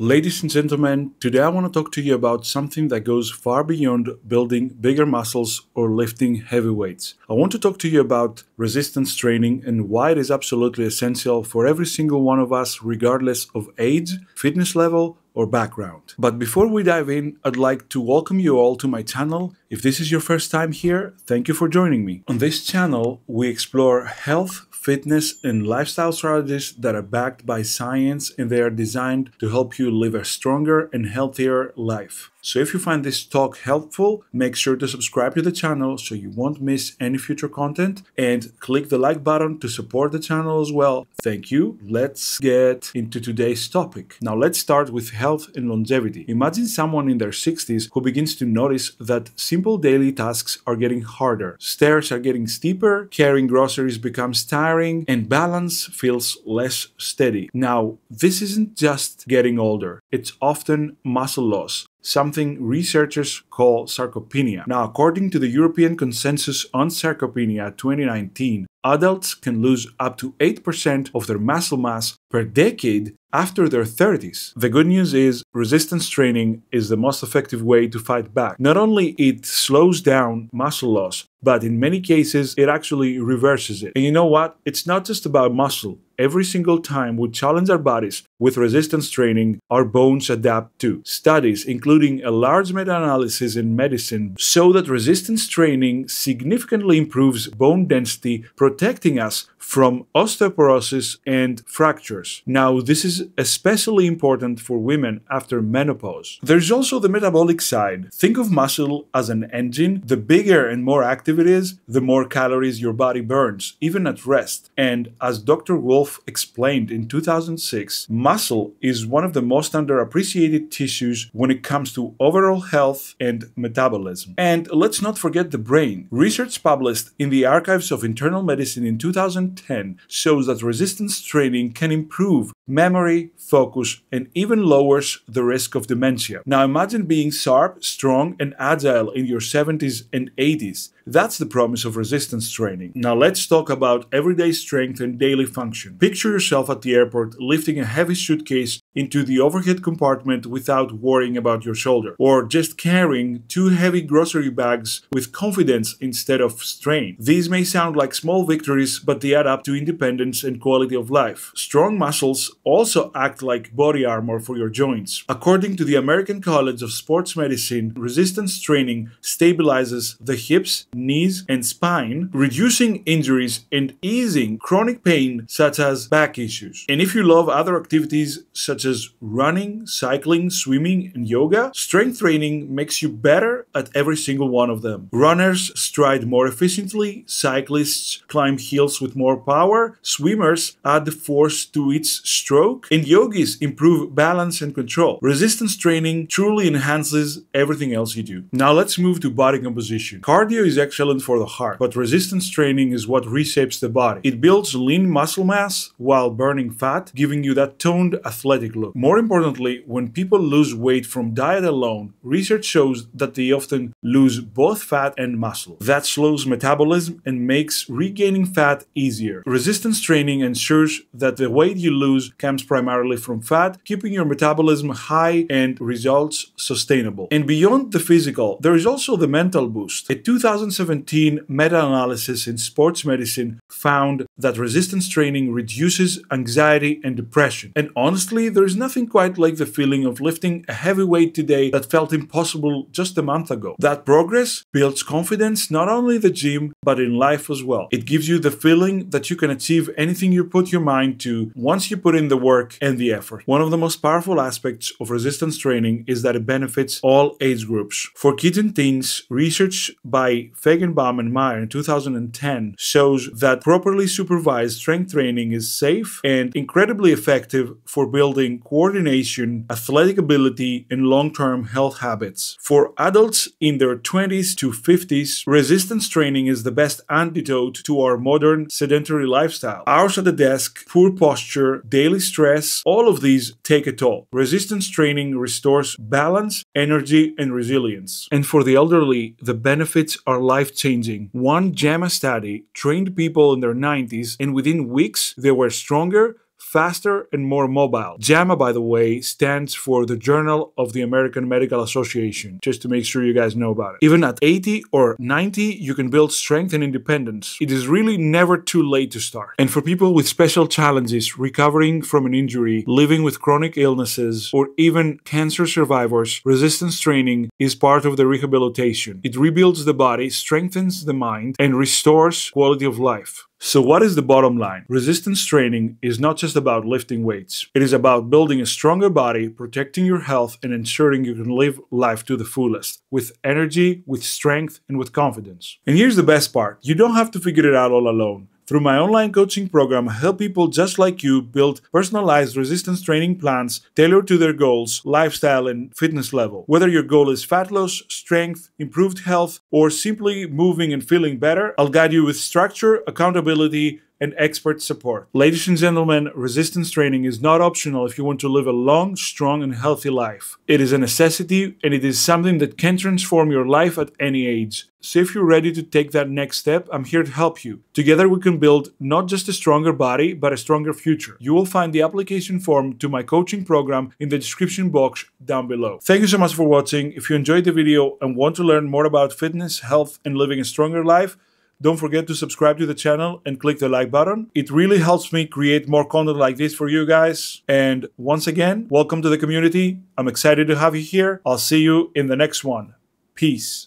Ladies and gentlemen, today I want to talk to you about something that goes far beyond building bigger muscles or lifting heavy weights. I want to talk to you about resistance training and why it is absolutely essential for every single one of us, regardless of age, fitness level, or background. But before we dive in, I'd like to welcome you all to my channel. If this is your first time here, thank you for joining me. On this channel, we explore health, fitness, and lifestyle strategies that are backed by science, and they are designed to help you live a stronger and healthier life. So if you find this talk helpful, make sure to subscribe to the channel so you won't miss any future content, and click the like button to support the channel as well. Thank you. Let's get into today's topic. Now let's start with health and longevity. Imagine someone in their 60s who begins to notice that simple daily tasks are getting harder. Stairs are getting steeper, carrying groceries becomes tiring, and balance feels less steady. Now, this isn't just getting older. It's often muscle loss, something researchers call sarcopenia. Now, according to the European Consensus on Sarcopenia 2019, adults can lose up to 8% of their muscle mass per decade after their 30s. The good news is resistance training is the most effective way to fight back. Not only it slows down muscle loss, but in many cases it actually reverses it. And you know what? It's not just about muscle. Every single time we challenge our bodies with resistance training, our bones adapt too. Studies, including a large meta-analysis in medicine, show that resistance training significantly improves bone density, protecting us from osteoporosis and fractures. Now, this is especially important for women after menopause. There's also the metabolic side. Think of muscle as an engine. The bigger and more active it is, the more calories your body burns, even at rest. And as Dr. Wolfe explained in 2006, muscle is one of the most underappreciated tissues when it comes to overall health and metabolism. And let's not forget the brain. Research published in the Archives of Internal Medicine in 2010 shows that resistance training can improve memory, focus, and even lowers the risk of dementia. Now imagine being sharp, strong, and agile in your 70s and 80s. That's the promise of resistance training. Now let's talk about everyday strength and daily function. Picture yourself at the airport lifting a heavy suitcase into the overhead compartment without worrying about your shoulder, or just carrying 2 heavy grocery bags with confidence instead of strain. These may sound like small victories, but they add up to independence and quality of life. Strong muscles also act like body armor for your joints. According to the American College of Sports Medicine, resistance training stabilizes the hips, knees, and spine, reducing injuries and easing chronic pain such as back issues. And if you love other activities such as running, cycling, swimming, and yoga, strength training makes you better at every single one of them. Runners stride more efficiently, cyclists climb hills with more power, swimmers add force to each stroke, and yogis improve balance and control. Resistance training truly enhances everything else you do. Now let's move to body composition. Cardio is excellent for the heart, but resistance training is what reshapes the body. It builds lean muscle mass while burning fat, giving you that toned, athletic look. More importantly, when people lose weight from diet alone, research shows that they often lose both fat and muscle. That slows metabolism and makes regaining fat easier. Resistance training ensures that the weight you lose comes primarily from fat, keeping your metabolism high and results sustainable. And beyond the physical, there is also the mental boost. A 2017 meta-analysis in sports medicine found that resistance training reduces anxiety and depression. And honestly, there is nothing quite like the feeling of lifting a heavy weight today that felt impossible just a month ago. That progress builds confidence not only in the gym, but in life as well. It gives you the feeling that you can achieve anything you put your mind to once you put in the work and the effort. One of the most powerful aspects of resistance training is that it benefits all age groups. For kids and teens, research by Fagenbaum and Meyer in 2010 shows that properly supervised strength training is safe and incredibly effective for building coordination, athletic ability, and long-term health habits. For adults in their 20s to 50s, resistance training is the best antidote to our modern sedentary lifestyle. Hours at the desk, poor posture, daily stress, all of these take a toll. Resistance training restores balance, energy, and resilience. And for the elderly, the benefits are life-changing. One JAMA study trained people in their 90s, and within weeks, they were stronger, faster, and more mobile. JAMA, by the way, stands for the Journal of the American Medical Association, just to make sure you guys know about it. Even at 80 or 90, you can build strength and independence. It is really never too late to start. And for people with special challenges, recovering from an injury, living with chronic illnesses, or even cancer survivors, resistance training is part of the rehabilitation. It rebuilds the body, strengthens the mind, and restores quality of life. So what is the bottom line? Resistance training is not just about lifting weights. It is about building a stronger body, protecting your health, and ensuring you can live life to the fullest, with energy, with strength, and with confidence. And here's the best part. You don't have to figure it out all alone. Through my online coaching program, I help people just like you build personalized resistance training plans tailored to their goals, lifestyle, and fitness level. Whether your goal is fat loss, strength, improved health, or simply moving and feeling better, I'll guide you with structure, accountability, and expert support. Ladies and gentlemen, resistance training is not optional if you want to live a long, strong, and healthy life. It is a necessity, and it is something that can transform your life at any age. So if you're ready to take that next step, I'm here to help you. Together we can build not just a stronger body, but a stronger future. You will find the application form to my coaching program in the description box down below. Thank you so much for watching. If you enjoyed the video and want to learn more about fitness, health, and living a stronger life, don't forget to subscribe to the channel and click the like button. It really helps me create more content like this for you guys. And once again, welcome to the community. I'm excited to have you here. I'll see you in the next one. Peace.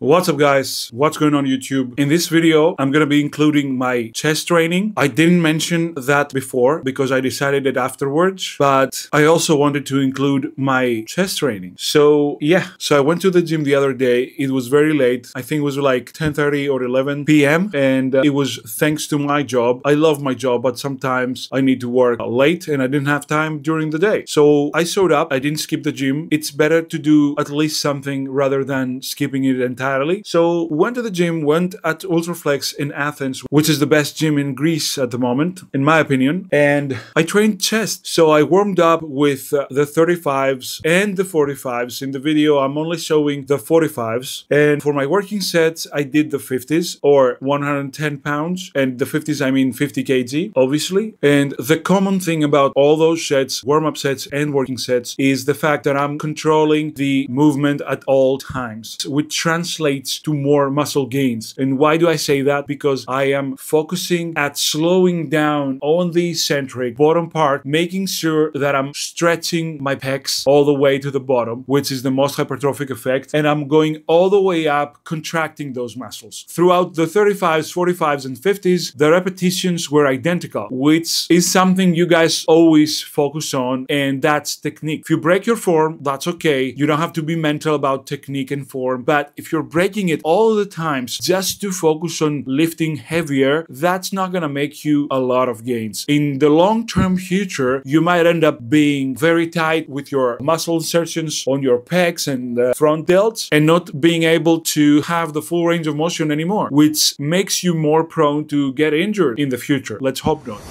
What's up guys? What's going on YouTube? In this video, I'm gonna be including my chest training. I didn't mention that before because I decided it afterwards, but I also wanted to include my chest training. So yeah, so I went to the gym the other day. It was very late. I think it was like 10:30 or 11 p.m. and it was thanks to my job. I love my job, but sometimes I need to work late and I didn't have time during the day. So I showed up. I didn't skip the gym. It's better to do at least something rather than skipping it entirely. So went to the gym, went at Ultraflex in Athens, which is the best gym in Greece at the moment, in my opinion. And I trained chest. So I warmed up with the 35s and the 45s. In the video, I'm only showing the 45s. And for my working sets, I did the 50s or 110 pounds. And the 50s, I mean 50 kg, obviously. And the common thing about all those sets, warm-up sets and working sets, is the fact that I'm controlling the movement at all times, which translates to more muscle gains. And why do I say that? Because I am focusing at slowing down on the eccentric bottom part, making sure that I'm stretching my pecs all the way to the bottom, which is the most hypertrophic effect, and I'm going all the way up, contracting those muscles. Throughout the 35s, 45s, and 50s, the repetitions were identical, which is something you guys always focus on, and that's technique. If you break your form, that's okay. You don't have to be mental about technique and form, but if you're breaking it all the times just to focus on lifting heavier, that's not gonna make you a lot of gains. In the long-term future, you might end up being very tight with your muscle insertions on your pecs and front delts and not being able to have the full range of motion anymore, which makes you more prone to get injured in the future. Let's hope not.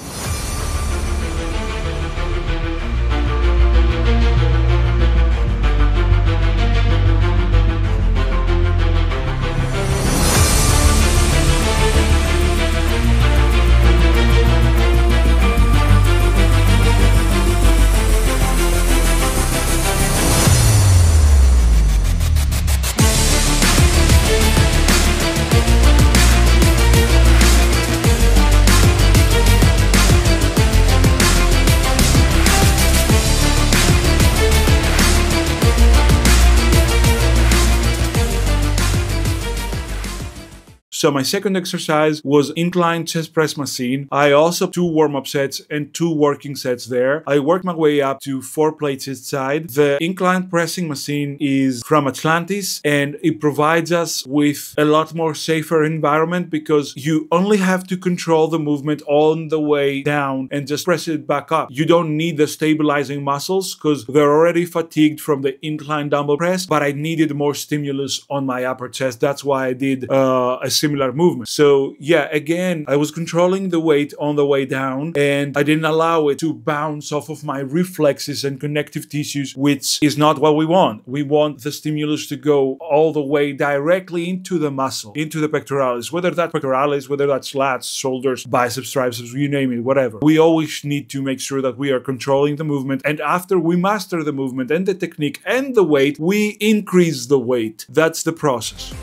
So my second exercise was incline chest press machine. I also 2 warm-up sets and 2 working sets there. I worked my way up to 4 plates each side. The incline pressing machine is from Atlantis and it provides us with a lot more safer environment because you only have to control the movement on the way down and just press it back up. You don't need the stabilizing muscles because they're already fatigued from the incline dumbbell press, but I needed more stimulus on my upper chest. That's why I did a similar movement. So yeah, again, I was controlling the weight on the way down, and I didn't allow it to bounce off of my reflexes and connective tissues, which is not what we want. We want the stimulus to go all the way directly into the muscle, into the pectoralis, whether that's pectoralis, whether that's lats, shoulders, biceps, triceps, you name it, whatever. We always need to make sure that we are controlling the movement, and after we master the movement and the technique and the weight, we increase the weight. That's the process.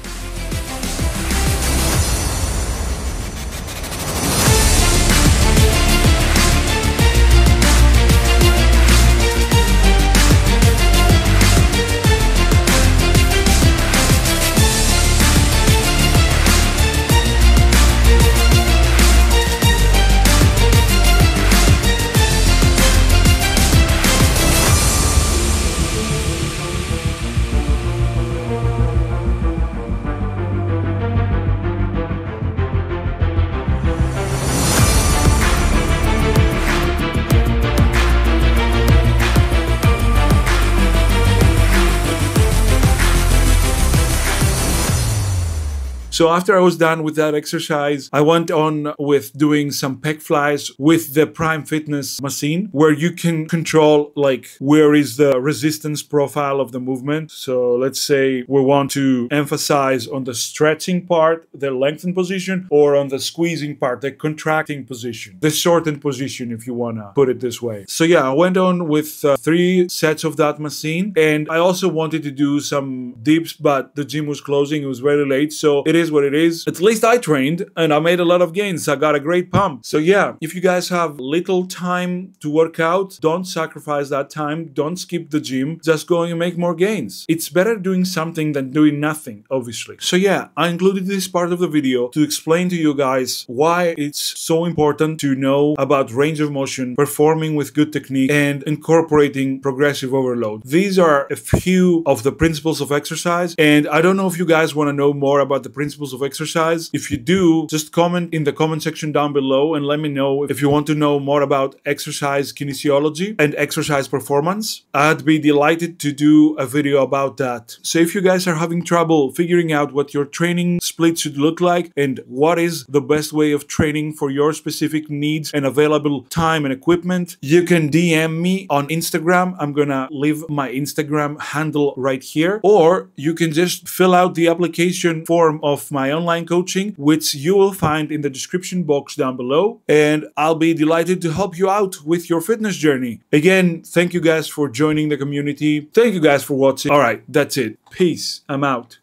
So after I was done with that exercise, I went on with doing some pec flies with the Prime Fitness machine, where you can control like where is the resistance profile of the movement. So let's say we want to emphasize on the stretching part, the lengthened position, or on the squeezing part, the contracting position, the shortened position, if you want to put it this way. So yeah, I went on with 3 sets of that machine, and I also wanted to do some dips, but the gym was closing. It was very late, so it is what it is. At least I trained and I made a lot of gains. I got a great pump. So yeah, if you guys have little time to work out, don't sacrifice that time. Don't skip the gym. Just go and make more gains. It's better doing something than doing nothing, obviously. So yeah, I included this part of the video to explain to you guys why it's so important to know about range of motion, performing with good technique, and incorporating progressive overload. These are a few of the principles of exercise, and I don't know if you guys want to know more about the principles of exercise. If you do, just comment in the comment section down below and let me know if you want to know more about exercise kinesiology and exercise performance. I'd be delighted to do a video about that. So if you guys are having trouble figuring out what your training split should look like and what is the best way of training for your specific needs and available time and equipment, you can DM me on Instagram. I'm gonna leave my Instagram handle right here, or you can just fill out the application form of my online coaching, which you will find in the description box down below, and I'll be delighted to help you out with your fitness journey. Again, thank you guys for joining the community. Thank you guys for watching. All right, that's it. Peace. I'm out.